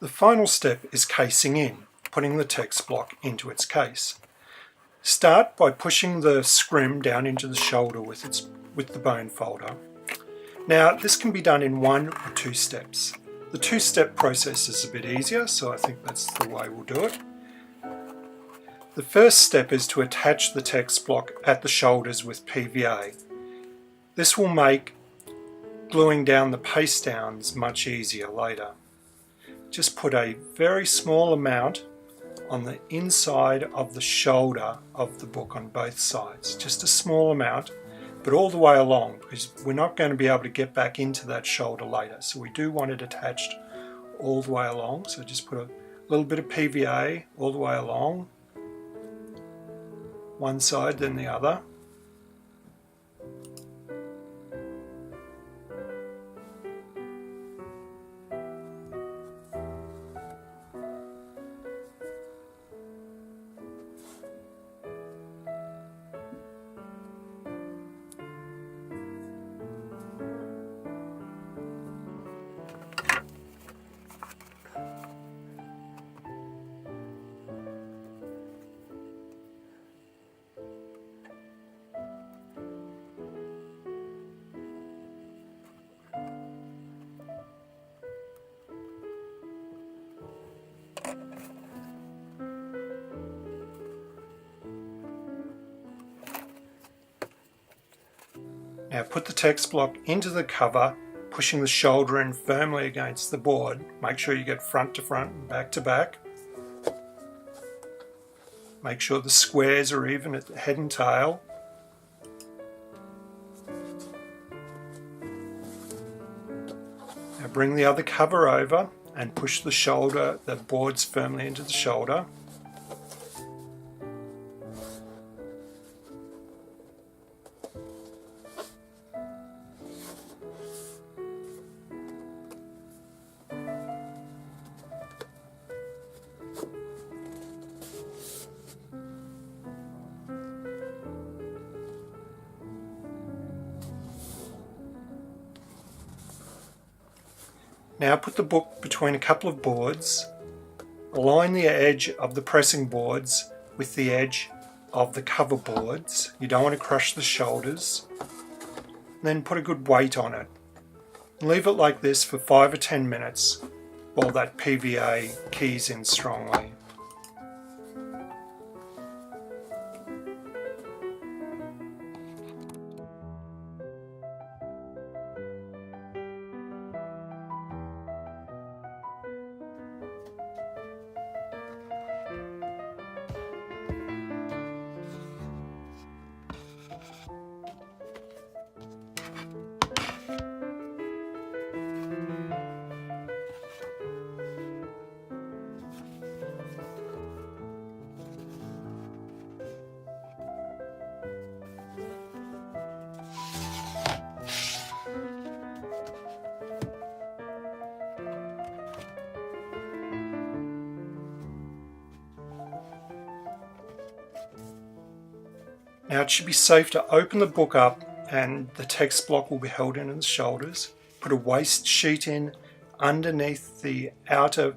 The final step is casing in, putting the text block into its case. Start by pushing the scrim down into the shoulder with the bone folder. Now this can be done in 1 or 2 steps. The 2-step process is a bit easier, so I think that's the way we'll do it. The first step is to attach the text block at the shoulders with PVA. This will make gluing down the paste downs much easier later. Just put a very small amount on the inside of the shoulder of the book on both sides. Just a small amount, but all the way along, because we're not going to be able to get back into that shoulder later. So we do want it attached all the way along. So just put a little bit of PVA all the way along, one side then the other. Now put the text block into the cover, pushing the shoulder in firmly against the board. Make sure you get front to front and back to back. Make sure the squares are even at the head and tail. Now bring the other cover over and push the boards firmly into the shoulder. Now put the book between a couple of boards, align the edge of the pressing boards with the edge of the cover boards. You don't want to crush the shoulders. Then put a good weight on it. Leave it like this for 5 or 10 minutes while that PVA keys in strongly. Now it should be safe to open the book up and the text block will be held in the shoulders. Put a waste sheet in underneath the outer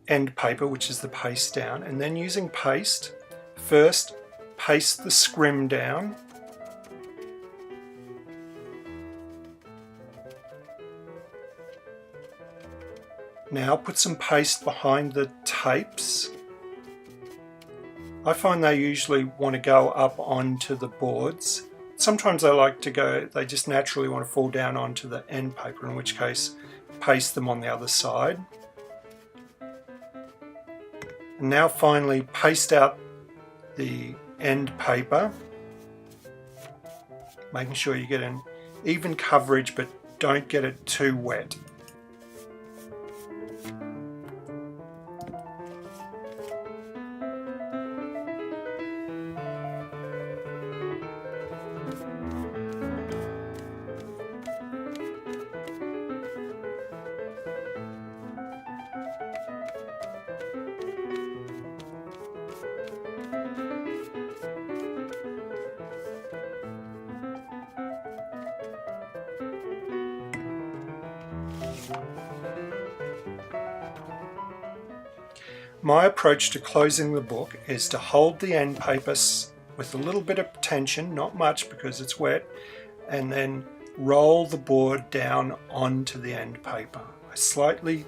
end paper, which is the paste down, and then using paste, first paste the scrim down. Now put some paste behind the tapes. I find they usually want to go up onto the boards. Sometimes they just naturally want to fall down onto the end paper, in which case paste them on the other side. And now finally paste out the end paper, making sure you get an even coverage but don't get it too wet. My approach to closing the book is to hold the end paper with a little bit of tension, not much because it's wet, and then roll the board down onto the end paper. I slightly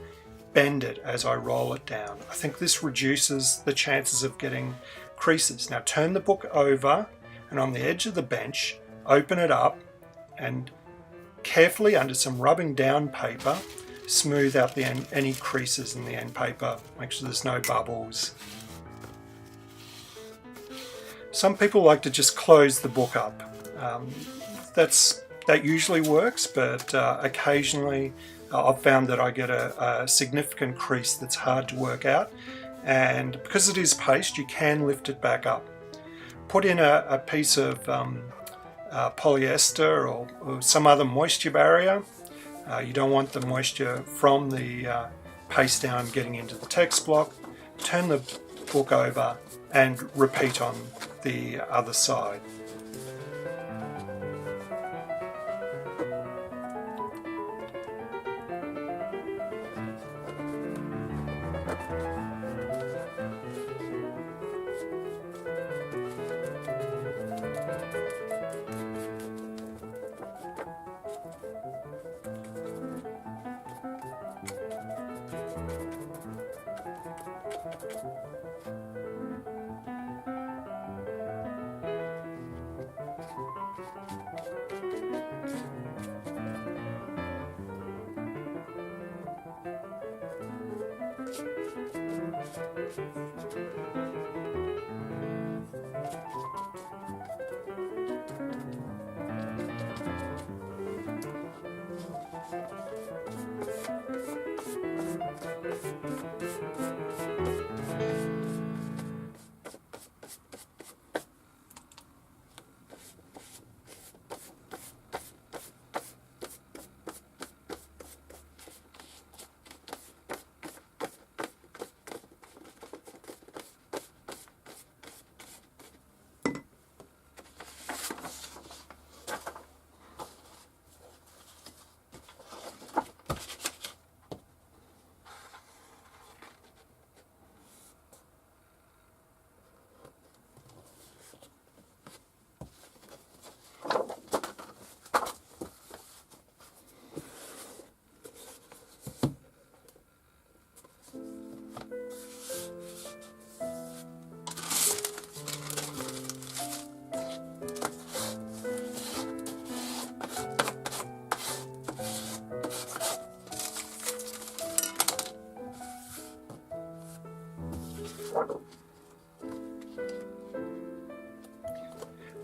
bend it as I roll it down. I think this reduces the chances of getting creases. Now turn the book over, and on the edge of the bench, open it up and carefully, under some rubbing down paper, smooth out any creases in the end paper. Make sure there's no bubbles. Some people like to just close the book up. That usually works, but occasionally I've found that I get a significant crease that's hard to work out, and because it is paste, you can lift it back up. Put in a piece of polyester or some other moisture barrier. You don't want the moisture from the paste down getting into the text block. Turn the book over and repeat on the other side.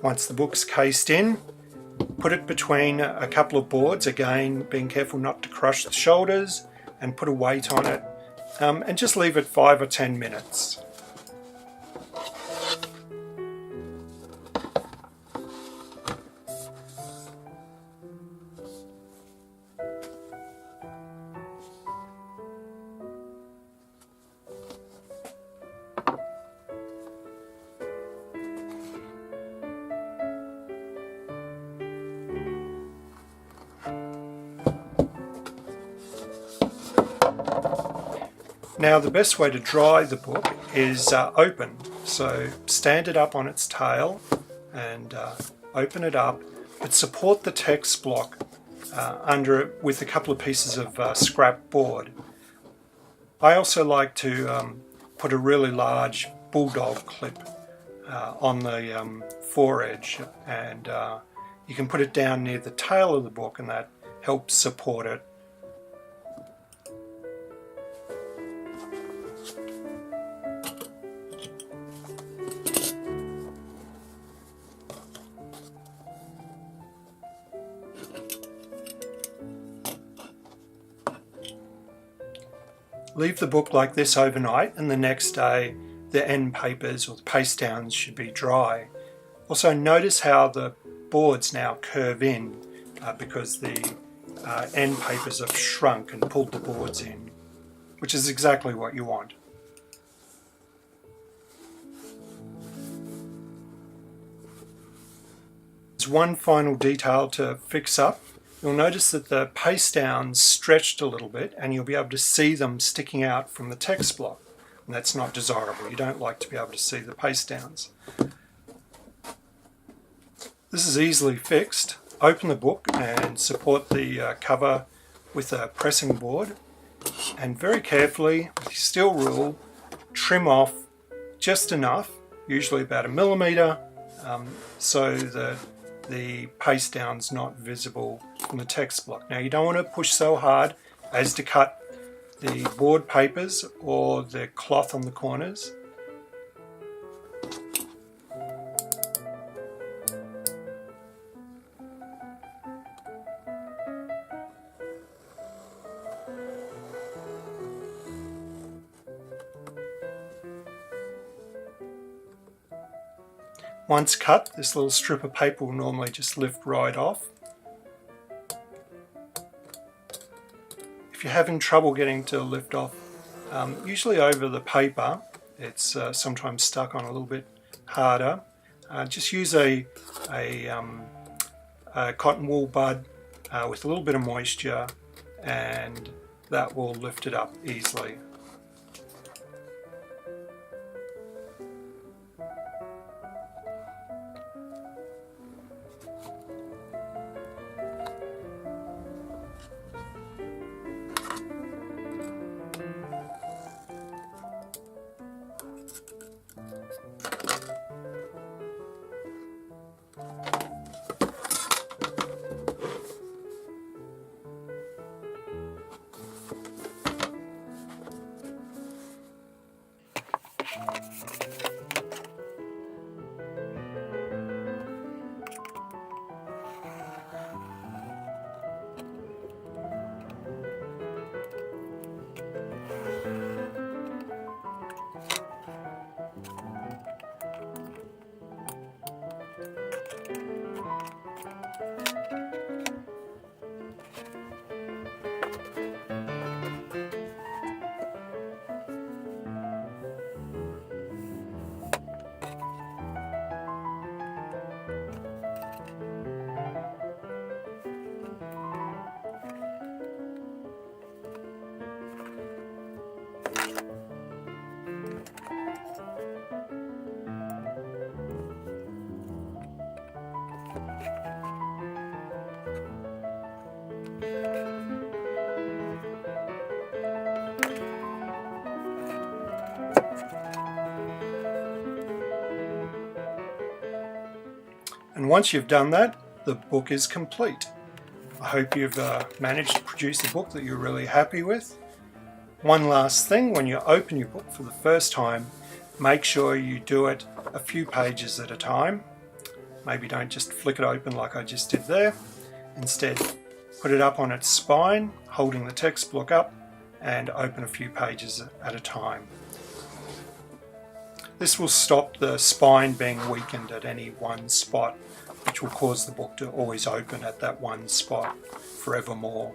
Once the book's cased in, put it between a couple of boards, again being careful not to crush the shoulders, and put a weight on it, and just leave it 5 or 10 minutes. Now the best way to dry the book is open, so stand it up on its tail and open it up, but support the text block under it with a couple of pieces of scrap board. I also like to put a really large bulldog clip on the foredge, and you can put it down near the tail of the book, and that helps support it. Leave the book like this overnight, and the next day the end papers or the paste downs should be dry. Also notice how the boards now curve in because the end papers have shrunk and pulled the boards in, which is exactly what you want. There's one final detail to fix up. You'll notice that the paste downs stretched a little bit, and you'll be able to see them sticking out from the text block. and that's not desirable. You don't like to be able to see the paste downs. This is easily fixed. Open the book and support the cover with a pressing board, and very carefully with your steel rule trim off just enough, usually about 1 millimeter, so that the paste down's not visible from the text block. Now you don't want to push so hard as to cut the board papers or the cloth on the corners. Once cut, this little strip of paper will normally just lift right off. If you're having trouble getting to lift off, usually over the paper, it's sometimes stuck on a little bit harder. Just use a cotton wool bud with a little bit of moisture, and that will lift it up easily. And once you've done that, the book is complete. I hope you've managed to produce a book that you're really happy with. One last thing, when you open your book for the first time, make sure you do it a few pages at a time. Maybe don't just flick it open like I just did there. Instead, put it up on its spine, holding the text block up, and open a few pages at a time. This will stop the spine being weakened at any one spot, which will cause the book to always open at that one spot forevermore.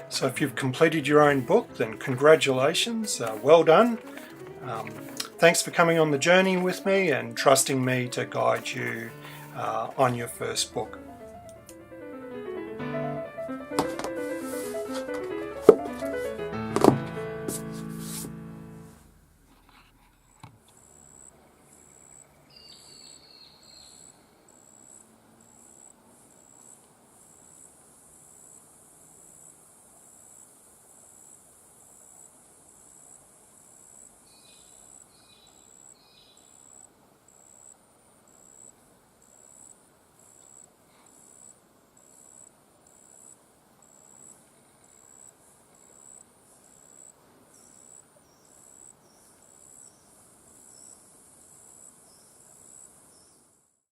So if you've completed your own book, then congratulations, well done. Thanks for coming on the journey with me and trusting me to guide you on your first book.